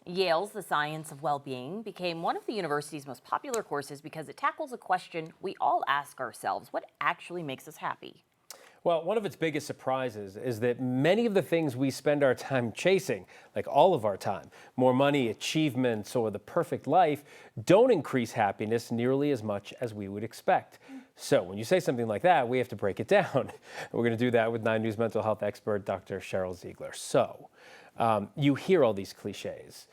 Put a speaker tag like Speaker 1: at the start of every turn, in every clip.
Speaker 1: Yale's The Science of Well-Being became one of the university's most popular courses because it tackles a question we all ask ourselves: what actually makes us happy?
Speaker 2: Well, one of its biggest surprises is that many of the things we spend our time chasing, like all of our time, more money, achievements, or the perfect life, don't increase happiness nearly as much as we would expect. So when you say something like that, we have to break it down. We're going to do that with 9 News mental health expert Dr. Sheryl Ziegler. So you hear all these cliches.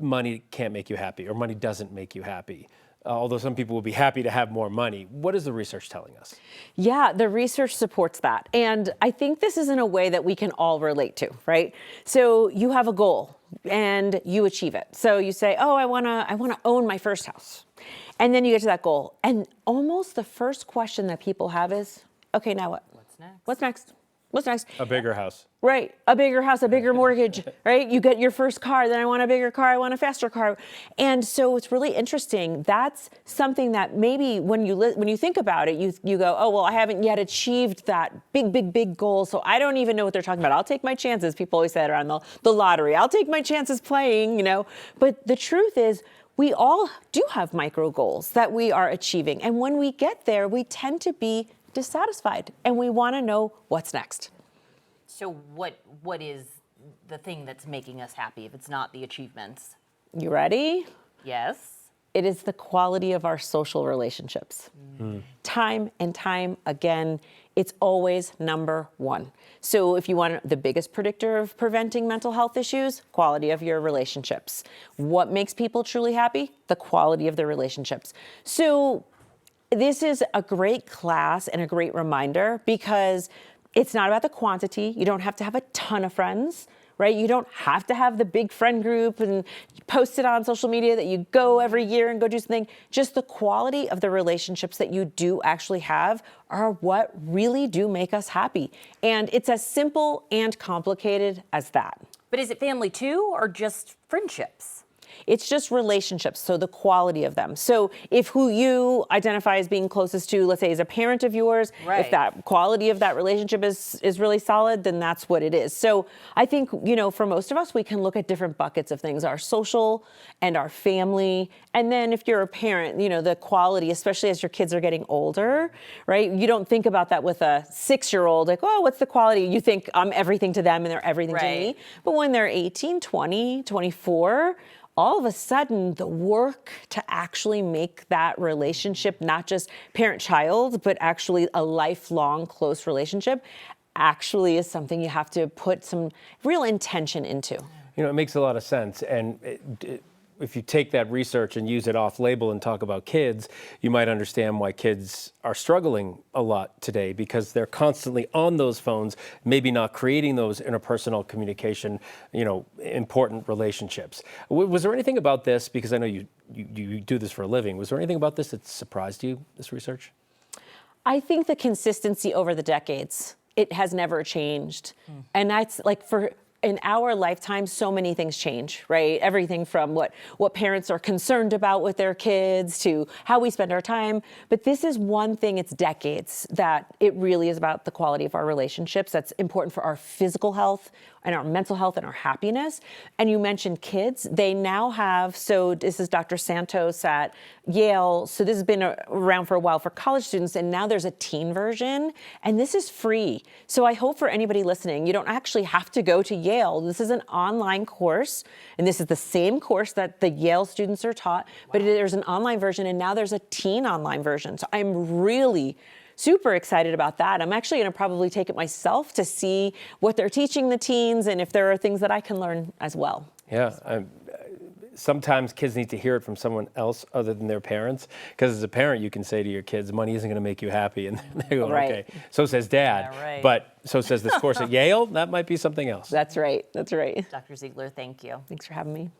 Speaker 2: Money can't make you happy, or money doesn't make you happy. Although some people will be happy to have more money. What is the research telling us?
Speaker 3: Yeah, the research supports that. And I think this is in a way that we can all relate to, right? So you have a goal and you achieve it. So you say, oh, I wanna own my first house. And then you get to that goal. And almost the first question that people have is, okay, now what?
Speaker 1: What's next?
Speaker 3: What's next? What's next?
Speaker 2: A bigger house.
Speaker 3: Right. A bigger house, a bigger mortgage, right? You get your first car, then I want a bigger car, I want a faster car. And so it's really interesting. That's something that maybe when you think about it, you go, oh, well, I haven't yet achieved that big goal, so I don't even know what they're talking about. I'll take my chances. People always say it around the lottery. I'll take my chances playing, But the truth is, we all do have micro goals that we are achieving. And when we get there, we tend to be dissatisfied and we want to know what's next.
Speaker 1: So what is the thing that's making us happy if it's not the achievements?
Speaker 3: You ready?
Speaker 1: Yes.
Speaker 3: It is the quality of our social relationships. Time and time again, it's always number one. So if you want the biggest predictor of preventing mental health issues, quality of your relationships. What makes people truly happy? The quality of their relationships. So this is a great class and a great reminder because it's not about the quantity. You don't have to have a ton of friends, right? You don't have to have the big friend group and post it on social media that you go every year and go do something. Just the quality of the relationships that you do actually have are what really do make us happy. And it's as simple and complicated as that.
Speaker 1: But is it family too, or just friendships?
Speaker 3: It's just relationships, so the quality of them. So if who you identify as being closest to, let's say, is a parent of yours,
Speaker 1: right,
Speaker 3: if that quality of that relationship is really solid, then that's what it is. So I think, for most of us, we can look at different buckets of things, our social and our family. And then if you're a parent, the quality, especially as your kids are getting older, right? You don't think about that with a 6-year-old, like, oh, what's the quality? You think I'm everything to them and they're everything to me. But when they're 18, 20, 24, all of a sudden, the work to actually make that relationship not just parent-child, but actually a lifelong close relationship actually is something you have to put some real intention into.
Speaker 2: It makes a lot of sense. And if you take that research and use it off-label and talk about kids, you might understand why kids are struggling a lot today, because they're constantly on those phones, maybe not creating those interpersonal communication, important relationships. Was there anything about this, because I know you do this for a living, was there anything about this that surprised you, this research?
Speaker 3: I think the consistency over the decades, it has never changed. And that's like in our lifetime, so many things change, right? Everything from what parents are concerned about with their kids to how we spend our time. But this is one thing, it's decades, that it really is about the quality of our relationships. That's important for our physical health and our mental health and our happiness. And you mentioned kids. They now have, so this is Dr. Santos at Yale. So this has been around for a while for college students, and now there's a teen version, and this is free. So I hope for anybody listening, you don't actually have to go to Yale. This is an online course, and this is the same course that the Yale students are taught, but there's an online version, and now there's a teen online version. So I'm really super excited about that. I'm actually going to probably take it myself to see what they're teaching the teens and if there are things that I can learn as well.
Speaker 2: Yeah. Sometimes kids need to hear it from someone else other than their parents, because as a parent, you can say to your kids, money isn't going to make you happy. And they go, okay. So says dad.
Speaker 1: Yeah, right.
Speaker 2: But so says this course at Yale. That might be something else.
Speaker 3: That's right. That's right.
Speaker 1: Dr. Ziegler, thank you.
Speaker 3: Thanks for having me.